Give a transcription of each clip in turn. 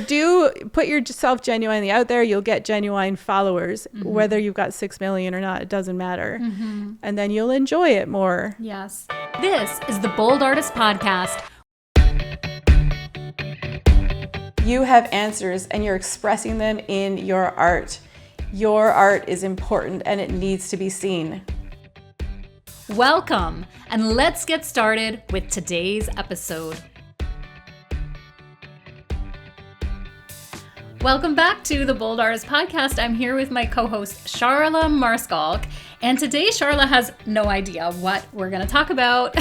do put yourself genuinely out there. You'll get genuine followers, whether you've got 6 million or not. It doesn't matter. And then you'll enjoy it more. Yes. This is the Bold Artist Podcast. You have answers and you're expressing them in your art. Your art is important and it needs to be seen. Welcome, and let's get started with today's episode. Welcome back to the Bold Artist Podcast. I'm here with my co-host, Charla Maarschalk, and today Charla has no idea what we're going to talk about.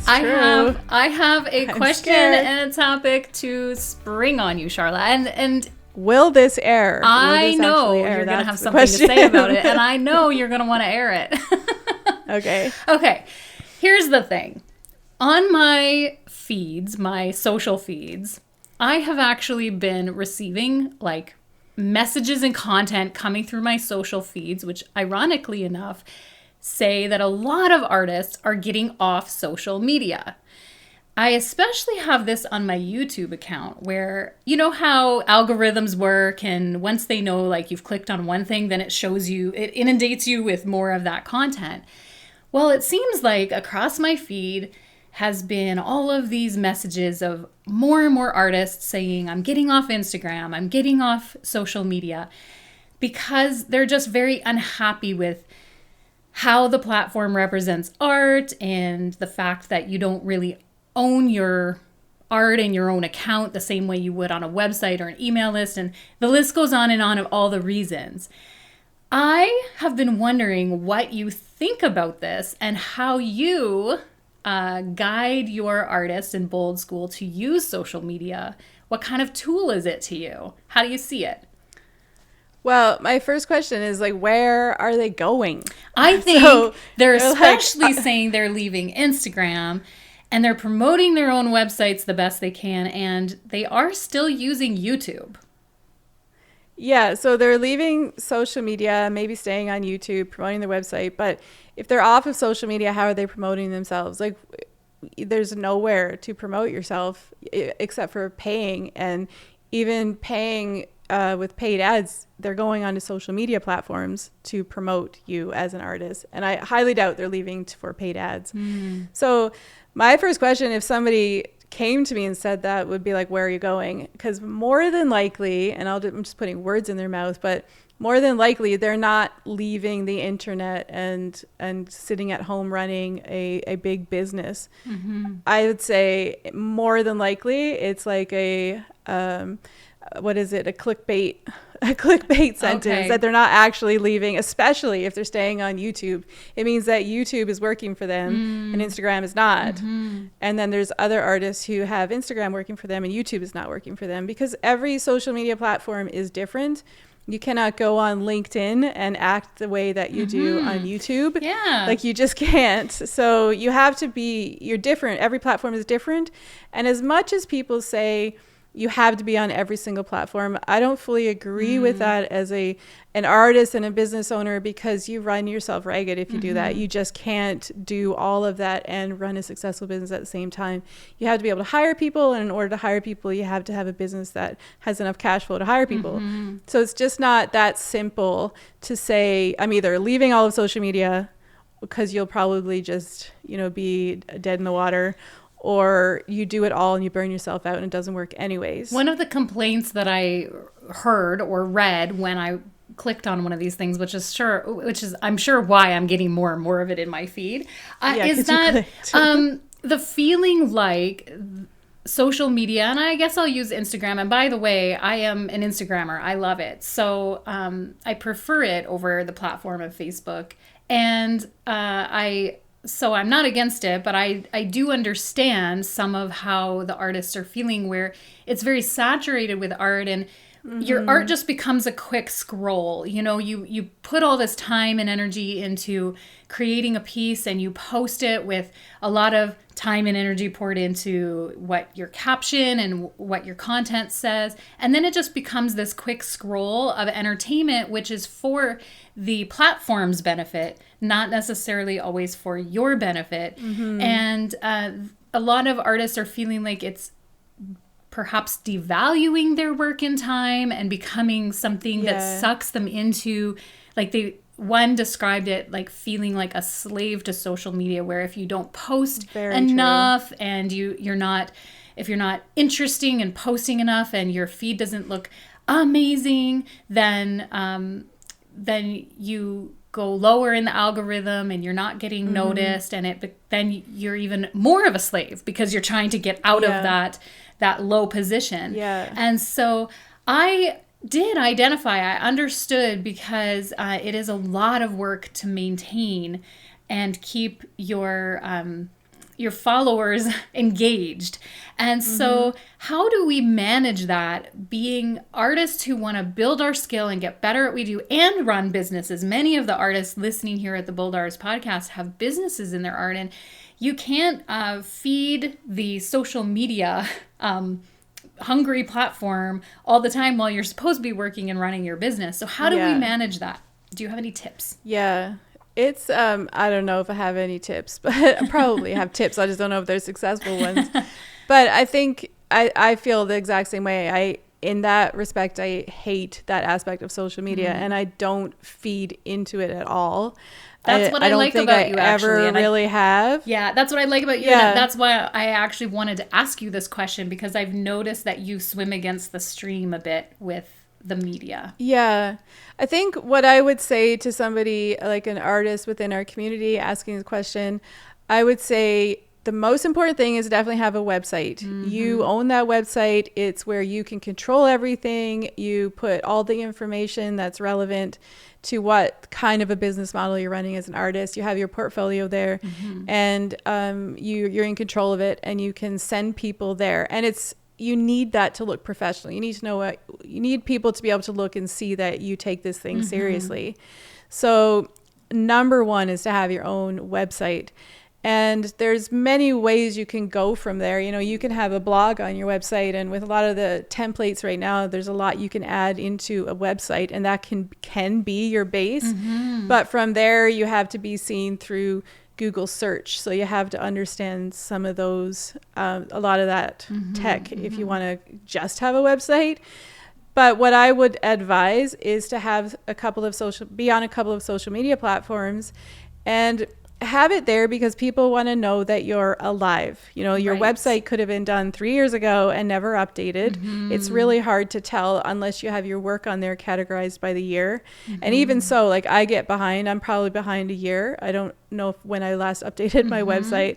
I have a question and a topic to spring on you, Charla, and will this air? I know you're going to have something to say about it, and I know you're going to want to air it. Okay. Here's the thing. On my feeds, my social feeds, I have actually been receiving messages and content coming through my social feeds, which ironically enough say that a lot of artists are getting off social media. I especially have this on my YouTube account where, you know how algorithms work, and once they know you've clicked on one thing, then it shows you, it inundates you with more of that content. Well, it seems like across my feed has been all of these messages of more and more artists saying, I'm getting off Instagram, I'm getting off social media, because they're just very unhappy with how the platform represents art and the fact that you don't really own your art in your own account the same way you would on a website or an email list. And the list goes on and on of all the reasons. I have been wondering what you think about this and how you guide your artists in Bold School to use social media. What kind of tool is it to you? How do you see it? Well, my first question is where are they going? I think they're especially saying they're leaving Instagram and they're promoting their own websites the best they can, and they are still using YouTube. Yeah, so they're leaving social media, maybe staying on YouTube, promoting their website. But if they're off of social media, how are they promoting themselves? There's nowhere to promote yourself except for paying. And even paying with paid ads, they're going onto social media platforms to promote you as an artist. And I highly doubt they're leaving for paid ads. So my first question, if somebody came to me and said that, would be where are you going? Because more than likely, and I'm just putting words in their mouth, but more than likely they're not leaving the internet and sitting at home running a big business. I would say more than likely it's a clickbait sentence that they're not actually leaving, especially if they're staying on YouTube. It means that YouTube is working for them and Instagram is not. And then there's other artists who have Instagram working for them and YouTube is not working for them, because every social media platform is different. You cannot go on LinkedIn and act the way that you do on YouTube. Yeah. You just can't. So you have to you're different. Every platform is different. And as much as people say you have to be on every single platform, I don't fully agree with that as an artist and a business owner, because you run yourself ragged if you do that. You just can't do all of that and run a successful business at the same time. You have to be able to hire people, and in order to hire people, you have to have a business that has enough cash flow to hire people. So it's just not that simple to say, I'm either leaving all of social media because you'll probably just, be dead in the water, or you do it all and you burn yourself out and it doesn't work anyways. One of the complaints that I heard or read when I clicked on one of these things, which is I'm sure why I'm getting more and more of it in my feed, is that the feeling like social media, and I guess I'll use Instagram. And by the way, I am an Instagrammer. I love it. So I prefer it over the platform of Facebook. And so I'm not against it, but I do understand some of how the artists are feeling, where it's very saturated with art and your art just becomes a quick scroll. You put all this time and energy into creating a piece and you post it with a lot of time and energy poured into what your caption and what your content says. And then it just becomes this quick scroll of entertainment, which is for the platform's benefit, not necessarily always for your benefit. And a lot of artists are feeling like it's perhaps devaluing their work in time and becoming something that sucks them into, like one described it like feeling like a slave to social media, where if you don't post enough and if you're not interesting and posting enough and your feed doesn't look amazing, then you go lower in the algorithm and you're not getting noticed, and then you're even more of a slave because you're trying to get out of that low position. Yeah. And so I did identify, I understood, because it is a lot of work to maintain and keep your followers engaged. And so how do we manage that, being artists who want to build our skill and get better at what we do and run businesses? Many of the artists listening here at the Bold Artist Podcast have businesses in their art, and you can't feed the social media hungry platform all the time while you're supposed to be working and running your business. So how do we manage that? Do you have any tips? Yeah. It's, I don't know if I have any tips, but I probably have tips. I just don't know if they're successful ones. But I think I feel the exact same way. In that respect, I hate that aspect of social media, and I don't feed into it at all. That's what I like about you, actually. I ever really have. Yeah, that's what I like about you. Yeah. And that's why I actually wanted to ask you this question, because I've noticed that you swim against the stream a bit with the media. Yeah. I think what I would say to somebody like an artist within our community asking this question, I would say the most important thing is definitely have a website. You own that website. It's where you can control everything. You put all the information that's relevant to what kind of a business model you're running as an artist. You have your portfolio there, and you're in control of it, and you can send people there. And you need that to look professional. You need to know you need people to be able to look and see that you take this thing seriously. So number one is to have your own website. And there's many ways you can go from there. You know, you can have a blog on your website, and with a lot of the templates right now, there's a lot you can add into a website, and that can be your base. But from there, you have to be seen through Google search. So you have to understand some of those, a lot of that tech if you want to just have a website. But what I would advise is to have be on a couple of social media platforms and have it there, because people want to know that you're alive. You know, your website could have been done 3 years ago and never updated. It's really hard to tell unless you have your work on there categorized by the year. And even so, like, I'm probably behind a year. I don't know when I last updated my website.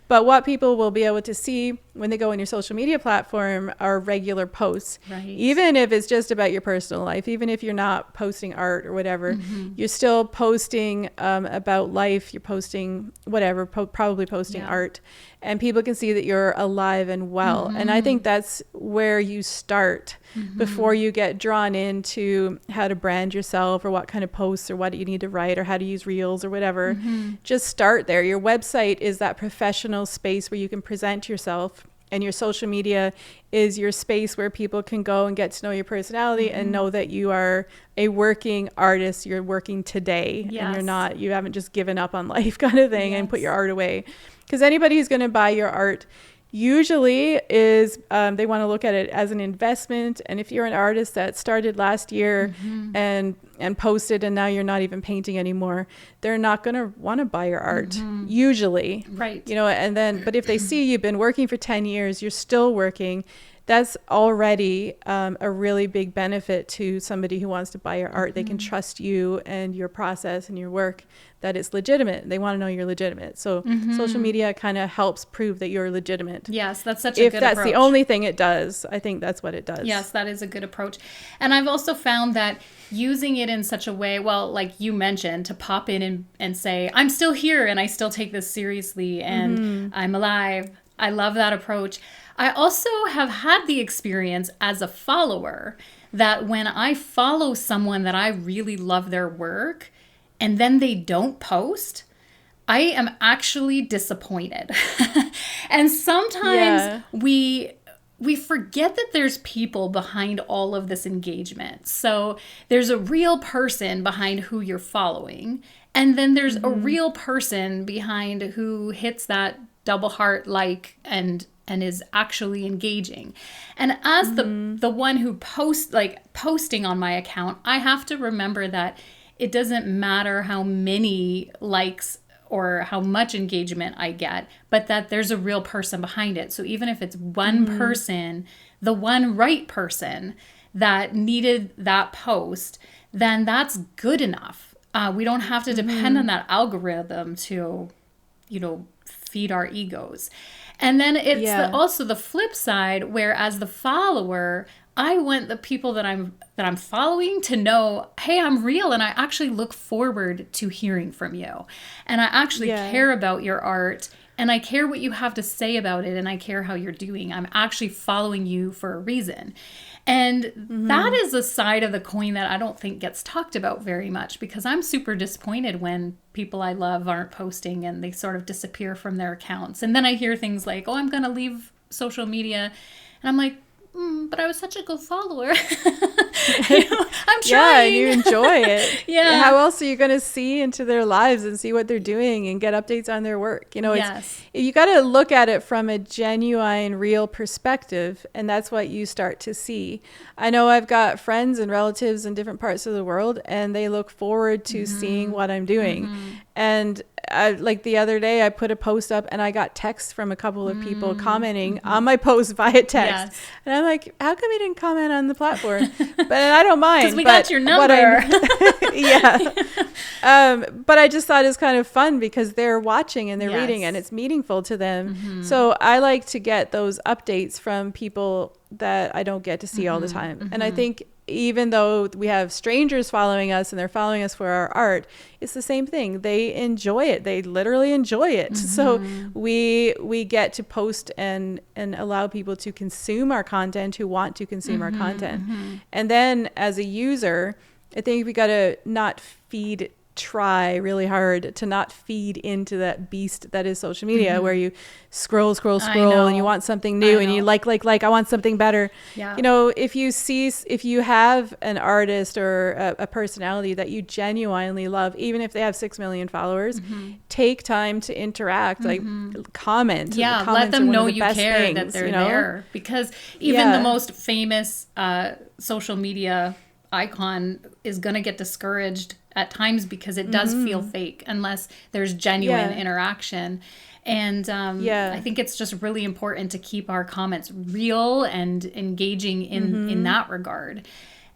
But what people will be able to see when they go on your social media platform are regular posts. Even if it's just about your personal life, even if you're not posting art or whatever, you're still posting about life. You're posting whatever, probably posting art. And people can see that you're alive and well. And I think that's where you start before you get drawn into how to brand yourself or what kind of posts or what you need to write or how to use reels or whatever. Just start there. Your website is that professional space where you can present yourself, and your social media is your space where people can go and get to know your personality and know that you are a working artist. You're working today, and you haven't just given up on life kind of thing and put your art away. Because anybody who's going to buy your art usually is they want to look at it as an investment. And if you're an artist that started last year and posted, and now you're not even painting anymore, they're not going to want to buy your art usually. You know, and then, but if they see you've been working for 10 years, you're still working, that's already a really big benefit to somebody who wants to buy your art. They can trust you and your process and your work, that it's legitimate. They want to know you're legitimate. So social media kind of helps prove that you're legitimate. Yes, that's such a good approach. If that's the only thing it does, I think that's what it does. Yes, that is a good approach. And I've also found that using it in such a way, well, like you mentioned, to pop in and say, I'm still here and I still take this seriously and I'm alive. I love that approach. I also have had the experience as a follower that when I follow someone that I really love their work and then they don't post, I am actually disappointed. And sometimes we forget that there's people behind all of this engagement. So there's a real person behind who you're following. And then there's a real person behind who hits that double heart like and and is actually engaging. And as the one who posting on my account, I have to remember that it doesn't matter how many likes or how much engagement I get, but that there's a real person behind it. So even if it's one person, the one right person that needed that post, then that's good enough. We don't have to depend on that algorithm to, feed our egos. And then it's also the flip side, where as the follower, I want the people that I'm following to know, hey, I'm real and I actually look forward to hearing from you. And I actually care about your art, and I care what you have to say about it, and I care how you're doing. I'm actually following you for a reason. And that is a side of the coin that I don't think gets talked about very much, because I'm super disappointed when people I love aren't posting and they sort of disappear from their accounts. And then I hear things like, oh, I'm going to leave social media. And I'm like, but I was such a good follower. I'm trying. Yeah, and you enjoy it. Yeah. How else are you going to see into their lives and see what they're doing and get updates on their work? You got to look at it from a genuine, real perspective, and that's what you start to see. I know I've got friends and relatives in different parts of the world, and they look forward to seeing what I'm doing. And like the other day, I put a post up and I got texts from a couple of people commenting on my post via text. Yes. And I'm like, how come you didn't comment on the platform? But I don't mind. Because we got your number. But I just thought it was kind of fun because they're watching and they're reading and it's meaningful to them. So I like to get those updates from people that I don't get to see all the time. And I think even though we have strangers following us and they're following us for our art, it's the same thing. They enjoy it. They literally enjoy it. So we get to post and allow people to consume our content who want to consume our content. And then as a user, I think we got to try really hard to not feed into that beast that is social media, where you scroll and you want something new and you like, I want something better. If you have an artist or a personality that you genuinely love, even if they have 6 million followers, take time to interact, like comment. Let them know you care, that they're there, because even the most famous social media icon is going to get discouraged at times because it does feel fake unless there's genuine interaction. And I think it's just really important to keep our comments real and engaging in that regard.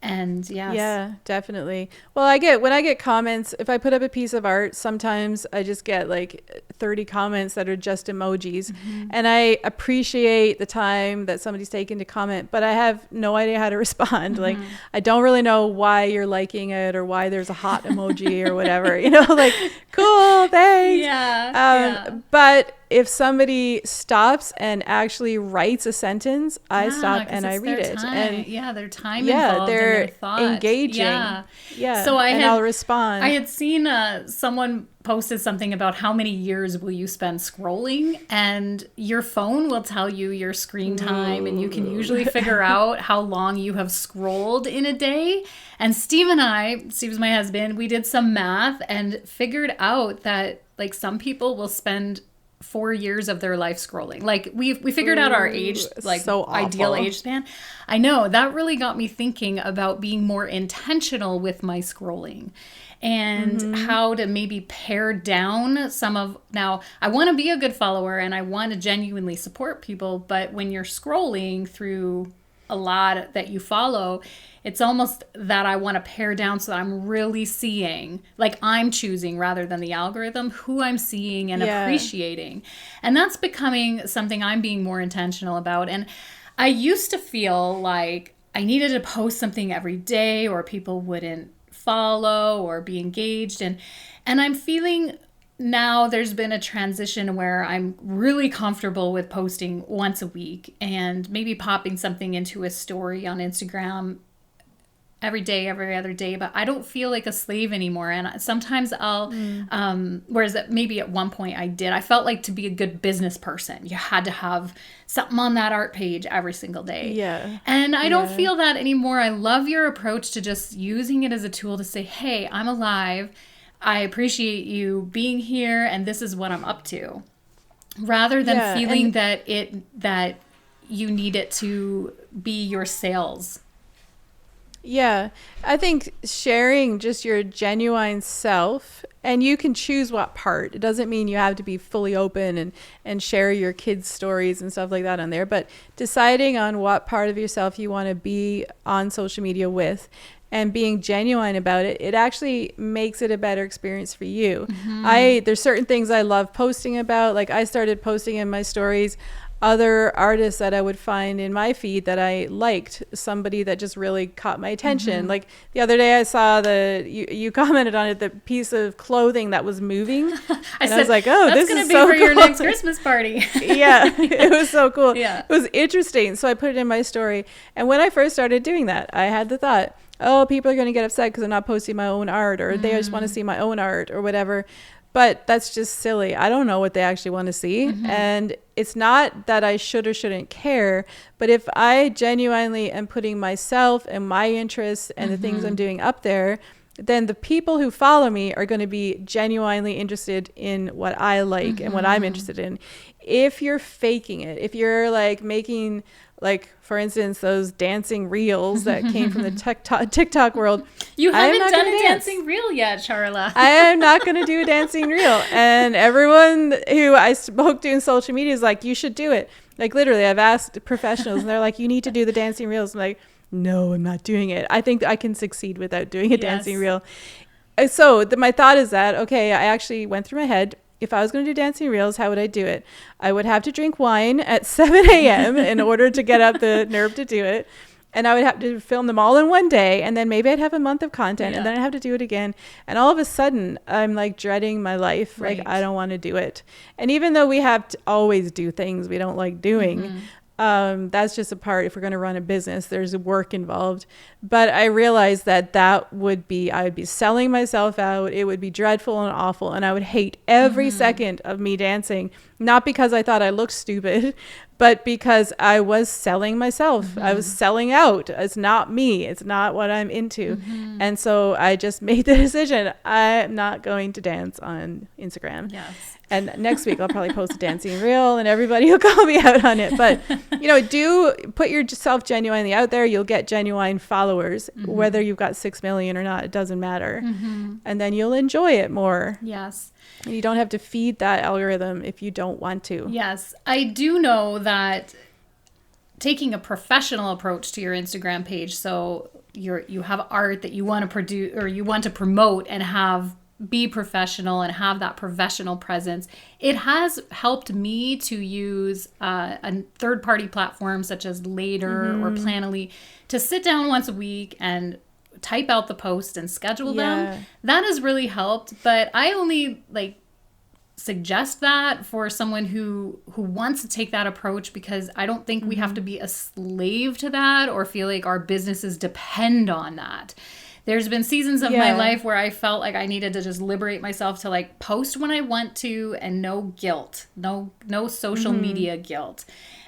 And yeah, definitely. Well, when I get comments, if I put up a piece of art, sometimes I just get like 30 comments that are just emojis. And I appreciate the time that somebody's taken to comment, but I have no idea how to respond. Like, I don't really know why you're liking it or why there's a hot emoji or whatever, like, cool, thanks. But if somebody stops and actually writes a sentence, I stop and I read it. And their time involved, they're and their thought. Engaging. So I'll respond. I had seen someone posted something about how many years will you spend scrolling, and your phone will tell you your screen time, and you can usually figure out how long you have scrolled in a day. And Steve's my husband, we did some math and figured out that like some people will spend 4 years of their life scrolling. Like we figured out our age, like so ideal age span. I know that really got me thinking about being more intentional with my scrolling and how to maybe pare down now I want to be a good follower and I want to genuinely support people, but when you're scrolling through a lot that you follow, it's almost that I want to pare down so that I'm really seeing, like I'm choosing rather than the algorithm, who I'm seeing and appreciating. And that's becoming something I'm being more intentional about. And I used to feel like I needed to post something every day or people wouldn't follow or be engaged. And I'm feeling now there's been a transition where I'm really comfortable with posting once a week and maybe popping something into a story on Instagram every day, every other day, but I don't feel like a slave anymore. And sometimes I'll, whereas maybe at one point I did, I felt like to be a good business person, you had to have something on that art page every single day. Yeah. And I don't feel that anymore. I love your approach to just using it as a tool to say, hey, I'm alive. I appreciate you being here and this is what I'm up to. rather than feeling that you need it to be your sales. Yeah, I think sharing just your genuine self, and you can choose what part. It doesn't mean you have to be fully open and share your kids' stories and stuff like that on there, but deciding on what part of yourself you want to be on social media with and being genuine about it, it actually makes it a better experience for you. There's certain things I love posting about. Like I started posting in my stories other artists that I would find in my feed that I liked, somebody that just really caught my attention. Like the other day I saw you commented on it, the piece of clothing that was moving. I was like, oh, this is so cool. That's going to be for your next Christmas party. Yeah, it was so cool. Yeah. It was interesting. So I put it in my story. And when I first started doing that, I had the thought, oh, people are going to get upset because I'm not posting my own art, or they just want to see my own art or whatever. But that's just silly. I don't know what they actually want to see. And it's not that I should or shouldn't care, but if I genuinely am putting myself and my interests and the things I'm doing up there, then the people who follow me are going to be genuinely interested in what I like and what I'm interested in. If you're faking it, if you're like making, like, for instance, those dancing reels that came from the TikTok world. You haven't done a dancing reel yet, Charla. I am not going to do a dancing reel. And everyone who I spoke to in social media is like, you should do it. Like, literally, I've asked professionals and they're like, you need to do the dancing reels. I'm like, no, I'm not doing it. I think I can succeed without doing a dancing reel. So my thought is that, okay, I actually went through my head. If I was going to do dancing reels, how would I do it? I would have to drink wine at 7 a.m. in order to get up the nerve to do it. And I would have to film them all in one day. And then maybe I'd have a month of content and then I'd have to do it again. And all of a sudden, I'm like dreading my life. Right. Like, I don't want to do it. And even though we have to always do things we don't like doing, that's just a part. If we're going to run a business, there's work involved. But I realized that I would be selling myself out. It would be dreadful and awful. And I would hate every second of me dancing, not because I thought I looked stupid, but because I was selling myself. I was selling out. It's not me. It's not what I'm into. And so I just made the decision. I'm not going to dance on Instagram. Yes. And next week I'll probably post a dancing reel and everybody will call me out on it. But, do put yourself genuinely out there. You'll get genuine followers, whether you've got 6 million or not. It doesn't matter. And then you'll enjoy it more. Yes. And you don't have to feed that algorithm if you don't want to. Yes. I do know that taking a professional approach to your Instagram page, so you have art that you want to produce or you want to promote and be professional and have that professional presence. It has helped me to use a third-party platform such as Later or Planoly to sit down once a week and type out the post and schedule them. That has really helped, but I only suggest that for someone who wants to take that approach, because I don't think we have to be a slave to that or feel like our businesses depend on that. There's been seasons of my life where I felt like I needed to just liberate myself to post when I want to and no guilt, no social media guilt.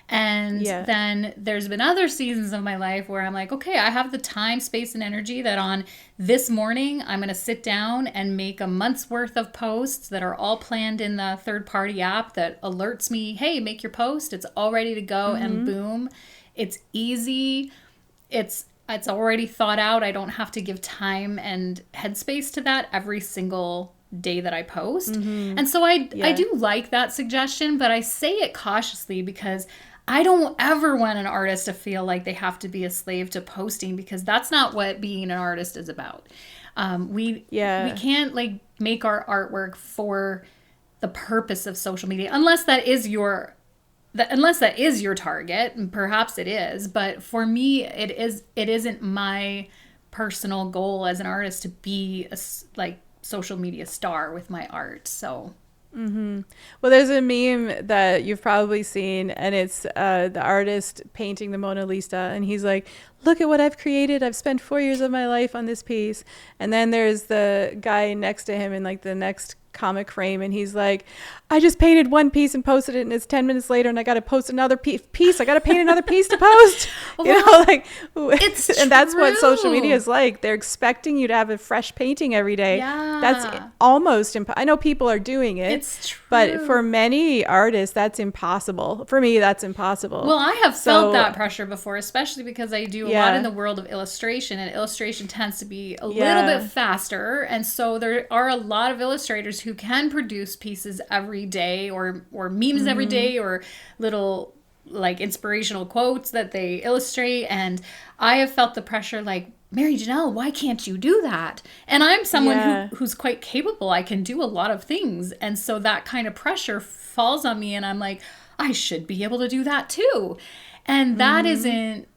And then there's been other seasons of my life where I'm like, okay, I have the time, space, and energy that on this morning, I'm going to sit down and make a month's worth of posts that are all planned in the third-party app that alerts me, hey, make your post. It's all ready to go, and boom. It's easy. It's already thought out. I don't have to give time and headspace to that every single day that I post. And so I do like that suggestion, but I say it cautiously because I don't ever want an artist to feel like they have to be a slave to posting, because that's not what being an artist is about. We can't make our artwork for the purpose of social media unless that is your target, and perhaps it is. But for me, it isn't my personal goal as an artist to be a social media star with my art. So. Well, there's a meme that you've probably seen, and it's the artist painting the Mona Lisa, and he's like, look at what I've created. I've spent 4 years of my life on this piece. And then there's the guy next to him in the next comic frame, and he's like, I just painted one piece and posted it, and it's 10 minutes later, and I got to post another piece. I got to paint another piece to post. It's and that's what social media is like. They're expecting you to have a fresh painting every day. Yeah. That's almost I know people are doing it. It's true. But for many artists, that's impossible. For me, that's impossible. Well, I have felt that pressure before, especially because I do a lot in the world of illustration, and illustration tends to be a little bit faster. And so there are a lot of illustrators who can produce pieces every day, or memes every day, or little like inspirational quotes that they illustrate. And I have felt the pressure like, Mary Janelle, why can't you do that? And I'm someone who's quite capable. I can do a lot of things. And so that kind of pressure falls on me, and I'm like, I should be able to do that too. And that isn't,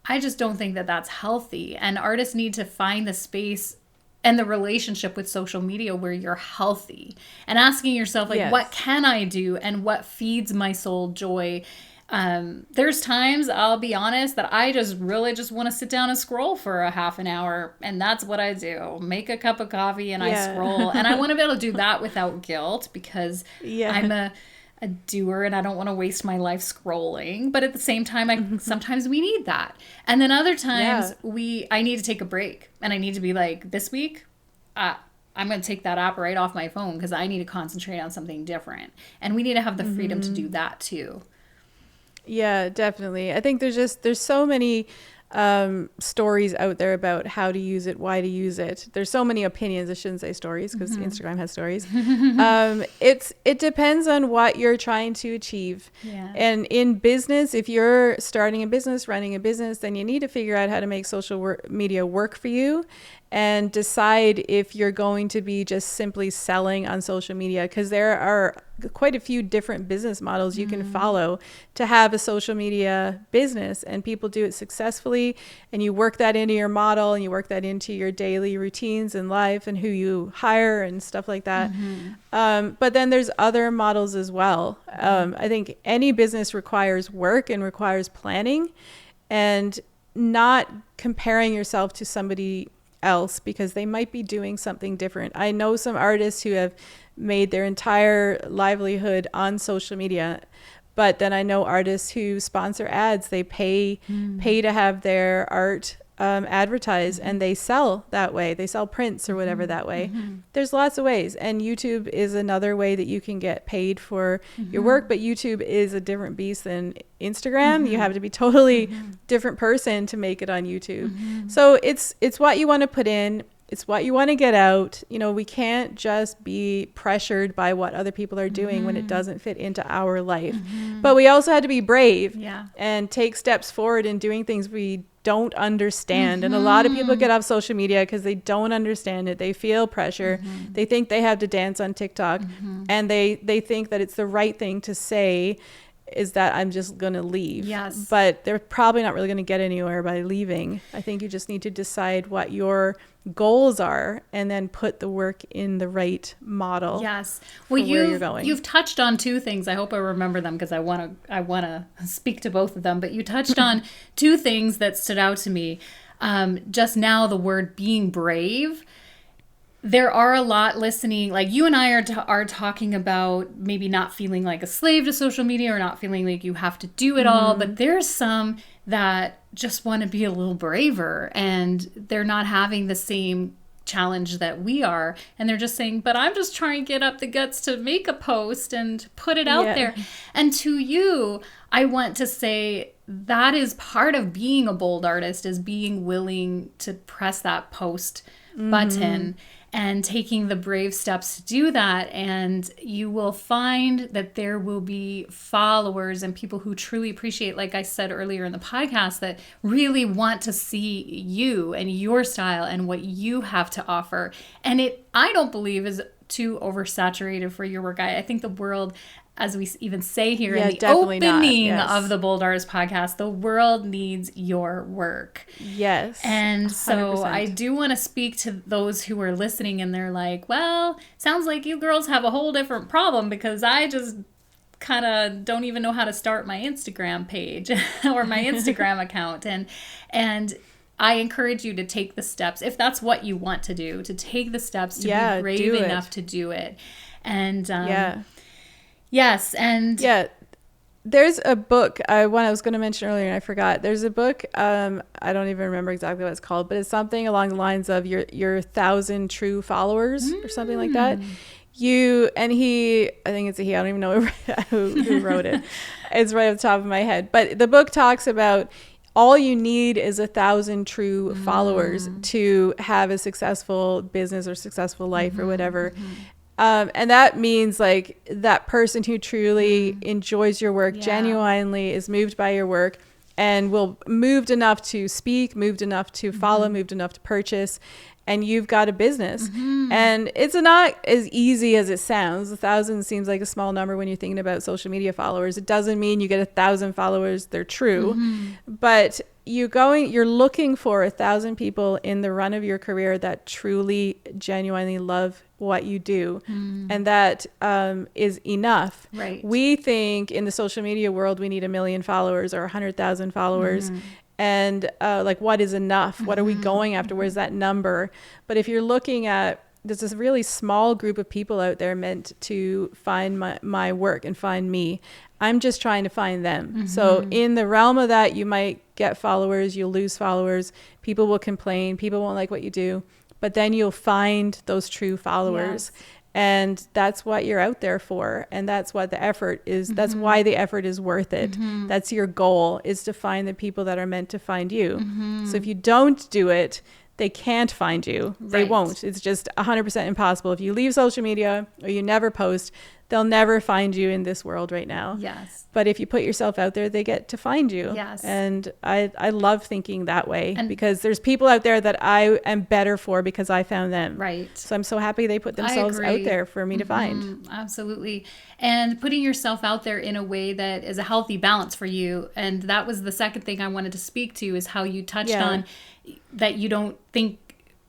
I just don't think that that's healthy. And artists need to find the space and the relationship with social media where you're healthy, and asking yourself, like, what can I do, and what feeds my soul joy? There's times, I'll be honest, that I just really just want to sit down and scroll for a half an hour, and that's what I do. Make a cup of coffee and I scroll, and I want to be able to do that without guilt, because I'm a doer and I don't want to waste my life scrolling. But at the same time, sometimes we need that. And then other times I need to take a break, and I need to be like, this week, I'm going to take that app right off my phone because I need to concentrate on something different. And we need to have the freedom to do that too. Yeah, definitely. I think there's so many stories out there about how to use it, why to use it. There's so many opinions. I shouldn't say stories, because Instagram has stories. It depends on what you're trying to achieve. Yeah. And in business, if you're starting a business, running a business, then you need to figure out how to make social media work for you, and decide if you're going to be just simply selling on social media, because there are quite a few different business models you can follow to have a social media business, and people do it successfully, and you work that into your model, and you work that into your daily routines and life and who you hire and stuff like that. But then there's other models as well. I think any business requires work and requires planning, and not comparing yourself to somebody else because they might be doing something different. I know some artists who have made their entire livelihood on social media, but then I know artists who sponsor ads. They pay to have their art advertised, and they sell that way. They sell prints or whatever that way. There's lots of ways, and YouTube is another way that you can get paid for your work, but YouTube is a different beast than Instagram. You have to be totally different person to make it on YouTube. So it's what you want to put in. It's what you want to get out. You know, we can't just be pressured by what other people are doing when it doesn't fit into our life. But we also had to be brave and take steps forward in doing things we don't understand. And a lot of people get off social media because they don't understand it. They feel pressure. They think they have to dance on TikTok, and they think that it's the right thing to say is that I'm just going to leave. Yes. But they're probably not really going to get anywhere by leaving. I think you just need to decide what your goals are and then put the work in the right model. Yes. Well, you've touched on two things. I hope I remember them because I want to speak to both of them. But you touched on two things that stood out to me. Just now, the word being brave. There are a lot listening, like you and I are talking about maybe not feeling like a slave to social media or not feeling like you have to do it all, but there's some that just want to be a little braver, and they're not having the same challenge that we are, and they're just saying, but I'm just trying to get up the guts to make a post and put it out there. And to you, I want to say that is part of being a bold artist, is being willing to press that post button and taking the brave steps to do that. And you will find that there will be followers and people who truly appreciate, like I said earlier in the podcast, that really want to see you and your style and what you have to offer. And I don't believe is too oversaturated for your work. I think the world, as we even say here in the opening of the Bold Artist podcast, the world needs your work. Yes. And 100%. So I do want to speak to those who are listening and they're like, well, sounds like you girls have a whole different problem because I just kind of don't even know how to start my Instagram page or my Instagram account. And I encourage you to take the steps, if that's what you want to do, to take the steps to be brave enough to do it. And yes, and there's a book I was going to mention earlier and I forgot. There's a book, I don't even remember exactly what it's called, but it's something along the lines of your 1,000 true followers or something like that. I think it's a he, I don't even know who wrote it. It's right off the top of my head. But the book talks about all you need is 1,000 true followers to have a successful business or successful life or whatever. And that means like that person who truly enjoys your work, genuinely is moved by your work, and will moved enough to speak, moved enough to follow, moved enough to purchase, and you've got a business. And it's not as easy as it sounds. 1,000 seems like a small number when you're thinking about social media followers. It doesn't mean you get 1,000 followers, they're true. But you're looking for 1,000 people in the run of your career that truly, genuinely love what you do. And that is enough. Right. We think in the social media world, we need 1 million followers or 100,000 followers. And like, what is enough? What are we going after? Where's that number? But if you're looking at, there's this really small group of people out there meant to find my work and find me. I'm just trying to find them. So in the realm of that, you might get followers, you'll lose followers. People will complain. People won't like what you do. But then you'll find those true followers. Yes. And that's what you're out there for. And that's what the effort is. That's why the effort is worth it. That's your goal, is to find the people that are meant to find you. So if you don't do it, they can't find you. Right. They won't. It's just 100% impossible. If you leave social media or you never post, they'll never find you in this world right now. Yes. But if you put yourself out there, they get to find you. Yes. And I love thinking that way, because there's people out there that I am better for because I found them. Right. So I'm so happy they put themselves out there for me to find. Absolutely. And putting yourself out there in a way that is a healthy balance for you. And that was the second thing I wanted to speak to, is how you touched on that you don't think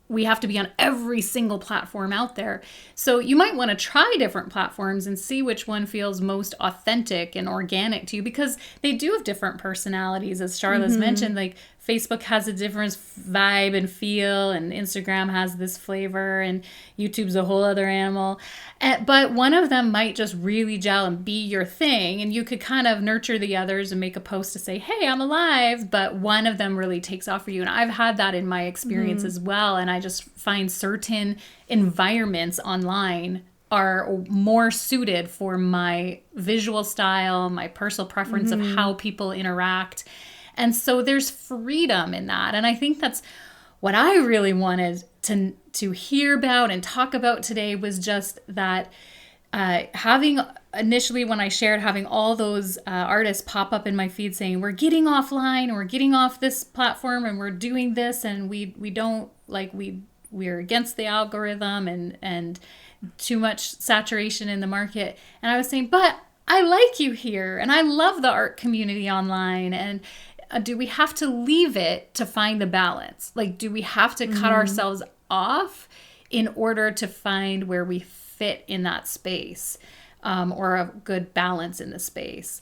we have to be on every single platform out there. So you might want to try different platforms and see which one feels most authentic and organic to you, because they do have different personalities, as Charla's mentioned. Like, Facebook has a different vibe and feel, and Instagram has this flavor, and YouTube's a whole other animal. But one of them might just really gel and be your thing, and you could kind of nurture the others and make a post to say, hey, I'm alive, but one of them really takes off for you. And I've had that in my experience as well, and I just find certain environments online are more suited for my visual style, my personal preference of how people interact. And so there's freedom in that. And I think that's what I really wanted to hear about and talk about today, was just that having initially, when I shared, having all those artists pop up in my feed saying, we're getting offline, or we're getting off this platform, and we're doing this, and we don't like, we're against the algorithm and too much saturation in the market. And I was saying, but I like you here, and I love the art community online. And do we have to leave it to find the balance? Like, do we have to cut ourselves off in order to find where we fit in that space, or a good balance in the space?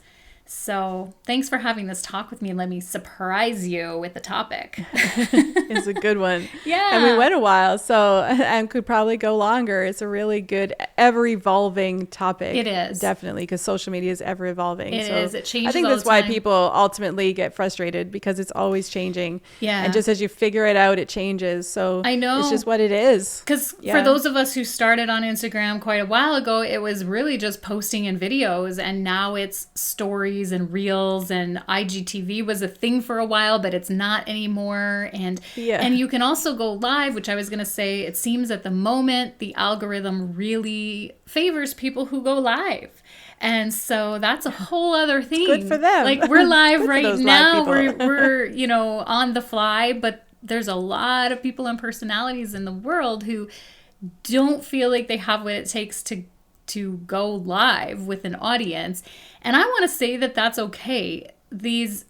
So thanks for having this talk with me, and let me surprise you with the topic. It's a good one. Yeah. And we went a while, so, and could probably go longer. It's a really good, ever-evolving topic. It is. Definitely, because social media is ever-evolving. It is. It changes. I think that's why people ultimately get frustrated, because it's always changing. Yeah. And just as you figure it out, it changes. So I know. It's just what it is. Because for those of us who started on Instagram quite a while ago, it was really just posting and videos, and now it's stories and reels, and IGTV was a thing for a while, but it's not anymore. And you can also go live, which I was going to say, it seems at the moment the algorithm really favors people who go live. And so that's a whole other thing. Good for them. Like, we're live right now. We're on the fly, but there's a lot of people and personalities in the world who don't feel like they have what it takes to go live with an audience. And I want to say that that's okay. These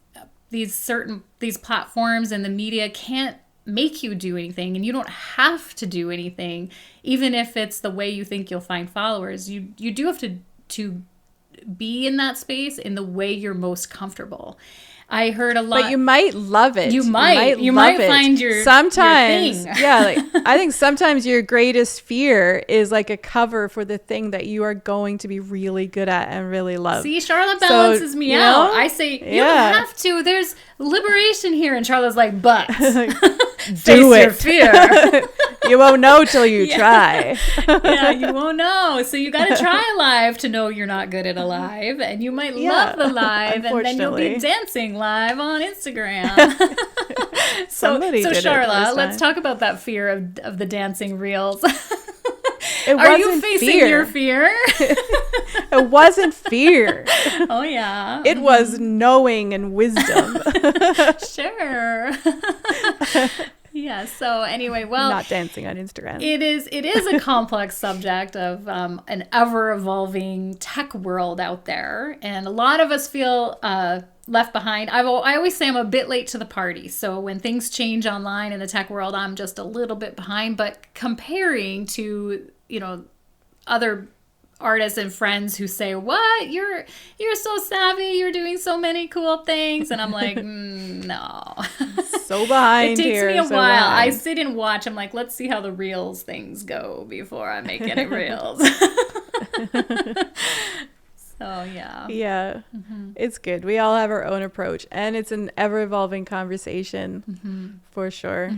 platforms and the media can't make you do anything, and you don't have to do anything, even if it's the way you think you'll find followers. You do have to be in that space in the way you're most comfortable. I heard a lot. But you might love it. You might find your sometimes your thing. Yeah, like I think sometimes your greatest fear is like a cover for the thing that you are going to be really good at and really love. See, Charla balances me out. I say you don't have to. There's liberation here, and Charla's like, but do it. Your fear. You won't know till you try. Yeah, you won't know. So you got to try live to know you're not good at a live, and you might love the live, and then you'll be dancing live on Instagram. so Charla, let's talk about that fear of the dancing reels. Are you facing your fear? It wasn't fear. Oh, yeah. It was knowing and wisdom. Sure. Yeah, so anyway, well... Not dancing on Instagram. It is a complex subject of an ever-evolving tech world out there, and a lot of us feel left behind. I always say I'm a bit late to the party, so when things change online in the tech world, I'm just a little bit behind, but comparing to, other artists and friends who say, what, you're so savvy, you're doing so many cool things, and I'm like, no. So behind. It takes me a while. I sit and watch. I'm like, let's see how the reels things go before I make any reels. So yeah, It's good. We all have our own approach, and it's an ever-evolving conversation for sure.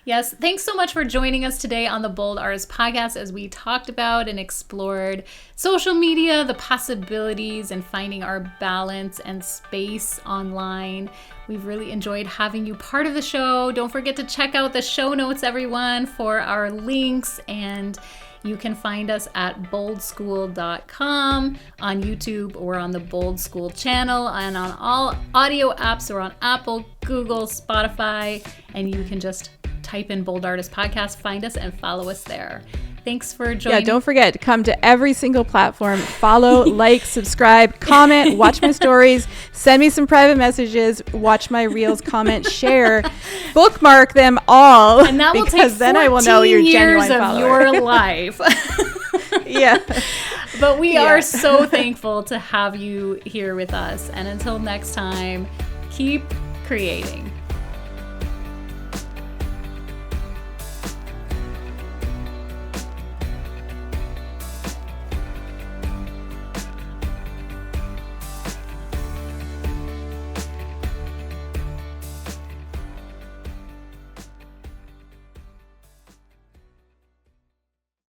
Yes, thanks so much for joining us today on the Bold Artist Podcast as we talked about and explored social media, the possibilities, and finding our balance and space online. We've really enjoyed having you part of the show. Don't forget to check out the show notes, everyone, for our links, and you can find us at boldschool.com on YouTube or on the Bold School channel, and on all audio apps or on Apple, Google, Spotify, and you can just type in Bold Artist Podcast, find us, and follow us there. Thanks for joining. Yeah, don't forget to come to every single platform. Follow, like, subscribe, comment, watch my stories, send me some private messages, watch my reels, comment, share, bookmark them all. And that will take 14 then I will know you're years of follower. Your life. Yeah. But we are so thankful to have you here with us. And until next time, keep creating.